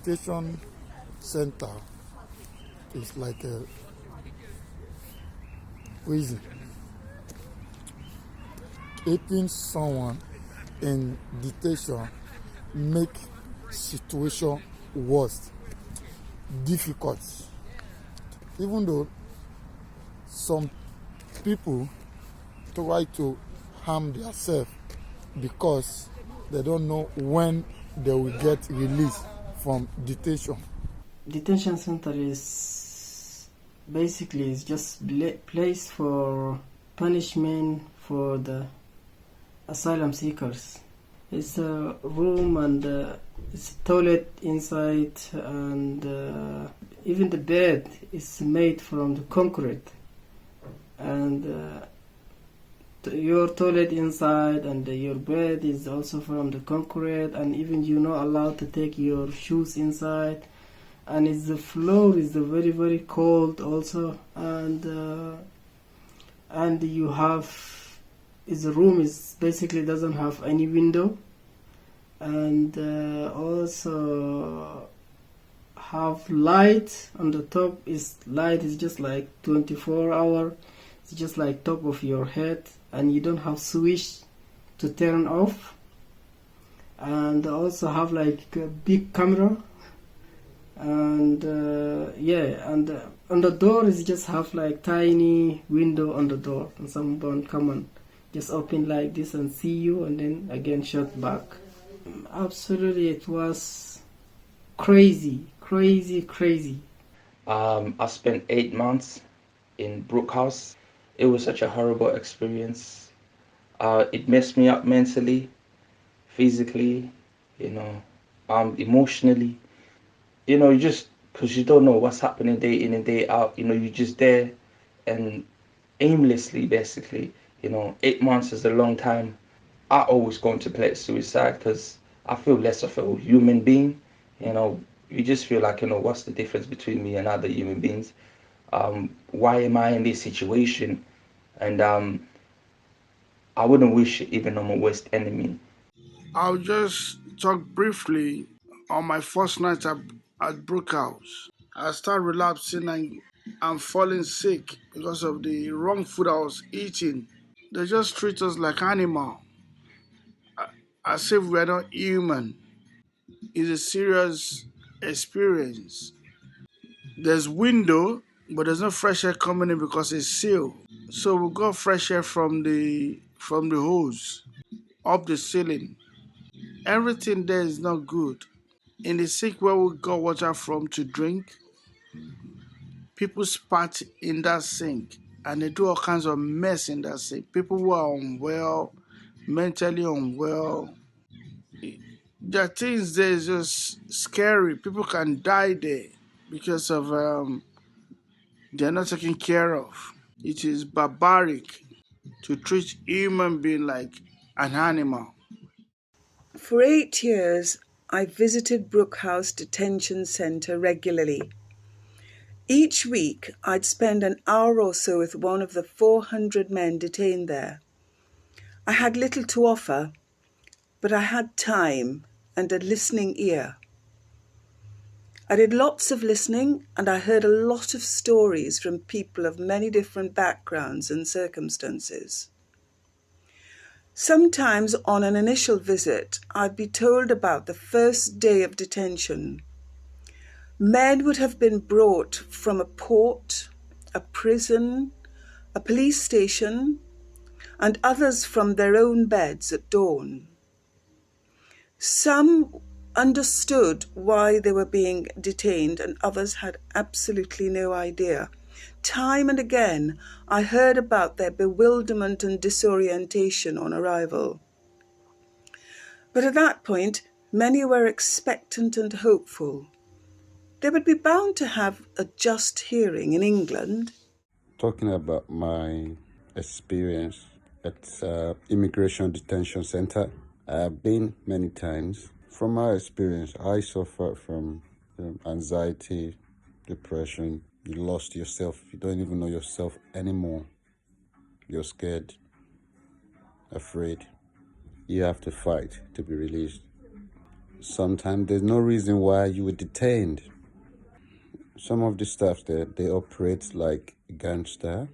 detention center is like a prison. Keeping someone in detention make situation worse, difficult. Even though some people try to harm themselves because they don't know when they will get released from detention. Detention center is basically is just place for punishment for the asylum seekers. It's a room and it's a toilet inside, and even the bed is made from the concrete, and your toilet inside and your bed is also from the concrete, and even you're not allowed to take your shoes inside, and the floor is very very cold also, and you have the room is basically doesn't have any window, and also have light on the top. Light is just like 24-hour. It's just like top of your head, and you don't have switch to turn off, and also have like a big camera, and and on the door is just have like tiny window on the door, and someone come and just open like this and see you, and then again shut back. Absolutely, it was crazy. I spent 8 months in Brookhouse. It was such a horrible experience. It messed me up mentally, physically, emotionally. You just, because you don't know what's happening day in and day out. You're just there and aimlessly, basically. 8 months is a long time. I always contemplate suicide because I feel less of a human being. You just feel like, what's the difference between me and other human beings? Why am I in this situation? And I wouldn't wish it even on my worst enemy. I'll just talk briefly on my first night at Brookhouse. I started relapsing and I'm falling sick because of the wrong food I was eating. They just treat us like animal, as if we're not human. It's a serious experience. There's window, but there's no fresh air coming in because it's sealed. So we got fresh air from the hose up the ceiling. Everything there is not good. In the sink where we got water from to drink, people spat in that sink and they do all kinds of mess in that sink. People who are unwell, mentally unwell. There are things there is just scary. People can die there because of they're not taken care of. It is barbaric to treat human being like an animal. For 8 years, I visited Brookhouse Detention Centre regularly. Each week, I'd spend an hour or so with one of the 400 men detained there. I had little to offer, but I had time and a listening ear. I did lots of listening, and I heard a lot of stories from people of many different backgrounds and circumstances. Sometimes on an initial visit, I'd be told about the first day of detention. Men would have been brought from a port, a prison, a police station, and others from their own beds at dawn. Some understood why they were being detained, and others had absolutely no idea. Time and again, I heard about their bewilderment and disorientation on arrival. But at that point, many were expectant and hopeful. They would be bound to have a just hearing in England. Talking about my experience at Immigration Detention Center, I've been many times. From my experience, I suffer from anxiety, depression. You lost yourself. You don't even know yourself anymore. You're scared, afraid. You have to fight to be released. sometimes there's no reason why you were detained. Some of the staff there, they operate like a gangster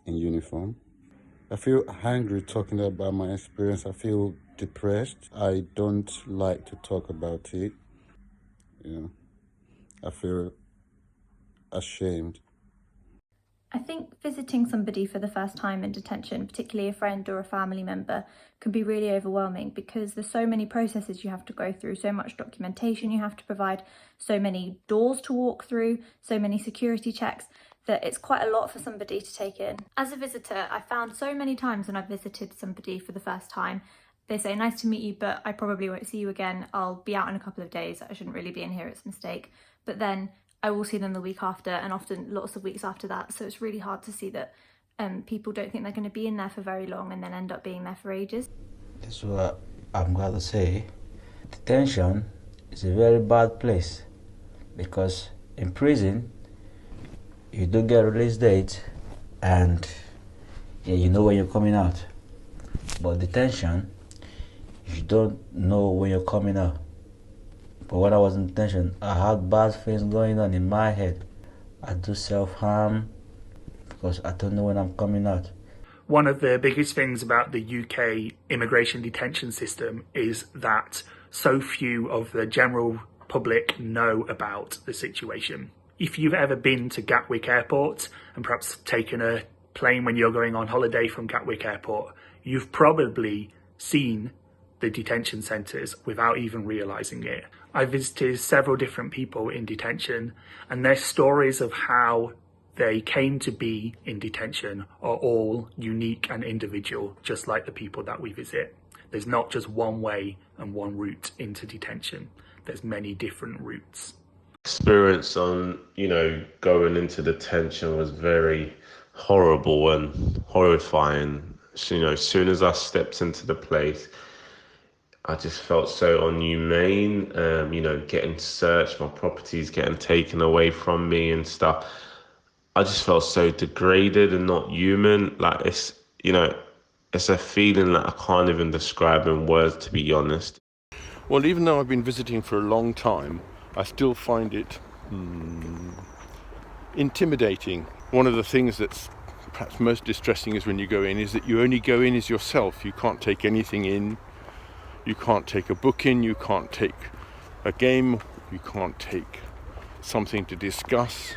in uniform. I feel angry talking about my experience. I feel depressed. I don't like to talk about it. I feel ashamed. I think visiting somebody for the first time in detention, particularly a friend or a family member, can be really overwhelming because there's so many processes you have to go through, so much documentation you have to provide, so many doors to walk through, so many security checks, that it's quite a lot for somebody to take in. As a visitor, I found so many times when I've visited somebody for the first time, they say, nice to meet you, but I probably won't see you again. I'll be out in a couple of days. I shouldn't really be in here. It's a mistake. But then I will see them the week after and often lots of weeks after that. So it's really hard to see that people don't think they're going to be in there for very long and then end up being there for ages. That's what I'm going to say. Detention is a very bad place because in prison, you do get a release date and you know when you're coming out. But detention, you don't know when you're coming out. But when I was in detention, I had bad things going on in my head. I do self-harm because I don't know when I'm coming out. One of the biggest things about the UK immigration detention system is that so few of the general public know about the situation. If you've ever been to Gatwick Airport and perhaps taken a plane when you're going on holiday from Gatwick Airport, you've probably seen the detention centres without even realising it. I visited several different people in detention and their stories of how they came to be in detention are all unique and individual, just like the people that we visit. There's not just one way and one route into detention. There's many different routes. Experience on, going into detention was very horrible and horrifying. So, as soon as I stepped into the place, I just felt so inhumane, getting searched, my properties getting taken away from me and stuff. I just felt so degraded and not human. Like it's a feeling that I can't even describe in words, to be honest. Well, even though I've been visiting for a long time, I still find it intimidating. One of the things that's perhaps most distressing is when you go in is that you only go in as yourself. You can't take anything in. You can't take a book in. You can't take a game. You can't take something to discuss.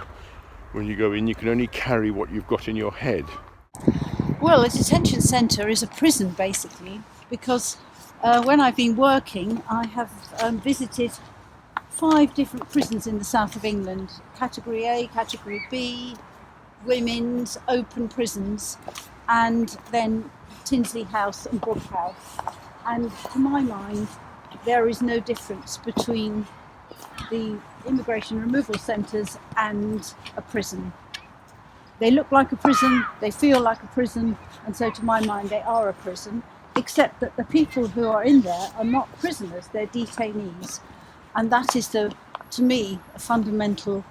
When you go in, you can only carry what you've got in your head. Well, a detention centre is a prison, basically, because when I've been working, I have visited 5 different prisons in the south of England. Category A, Category B, women's, open prisons, and then Tinsley House and Brook House. And to my mind, there is no difference between the immigration removal centres and a prison. They look like a prison, they feel like a prison, and so to my mind they are a prison, except that the people who are in there are not prisoners, they're detainees. And that is, to me, a fundamental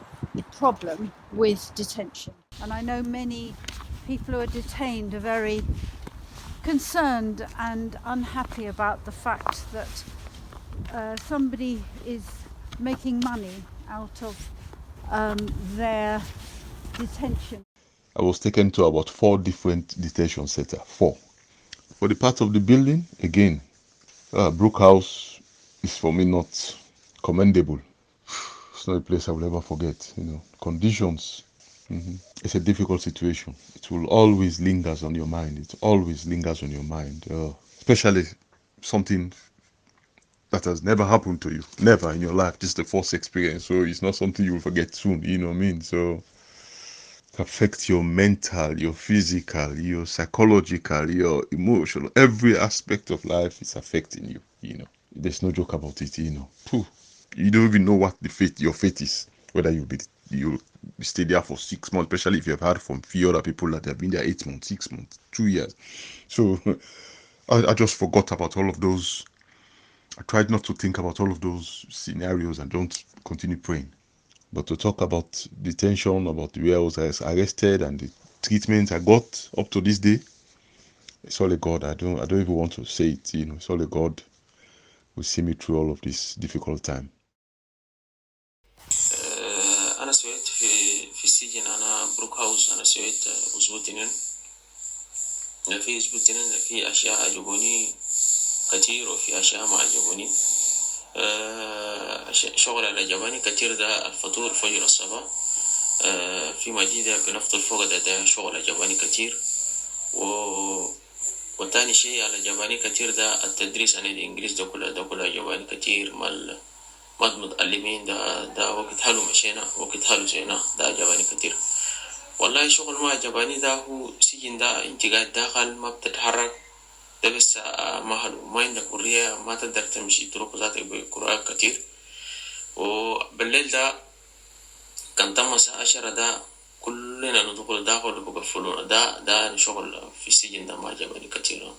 problem with detention. And I know many people who are detained are very concerned and unhappy about the fact that somebody is making money out of their detention. I was taken to about 4 different detention centers. 4. For the part of the building, again, Brook House is for me not commendable. It's not a place I will ever forget. Conditions. It's a difficult situation. It will always lingers on your mind. It always lingers on your mind. Especially something that has never happened to you. Never in your life. This is the first experience. So it's not something you will forget soon. You know what I mean? So it affects your mental, your physical, your psychological, your emotional. Every aspect of life is affecting you. There's no joke about it. Phew. You don't even know what your fate is. Whether you'll stay there for 6 months, especially if you've heard from few other people that have been there 8 months, 6 months, 2 years. So I just forgot about all of those. I tried not to think about all of those scenarios and don't continue praying. But to talk about detention, about the way I was arrested and the treatment I got up to this day, it's all a God. I don't even want to say it. It's all a God. will see me through all of this difficult time. أنا سويت في السجن أنا بروك هاوس أنا سويت أسبوعين في أسبوعين في أشياء عجبوني كتير وفي أشياء ما عجبوني شغل اللي عجبني كتير ده الفطور فجر الصباح في مدينة بنفط الفوق ده شغل عجبني كتير وتاني شيء اللي عجبني كتير ده التدريس عن الإنجليز ده كله عجبني كتير ما متعلمين ده وقت حلو مشينا وقت حلو زينا ده عجبني كتير والله شغل ما عجبني ده هو سجن ده انت قاعد داخل ما بتتحرك ده بس ما حلو ما عندك حرية ما تقدر تمشي طرق ذاتك بقراءة كتير وبالليل ده كان تم الساعة 10 ده كلنا ندخل داخل وبقفلونا ده شغل في السجن ده ما عجبني كتير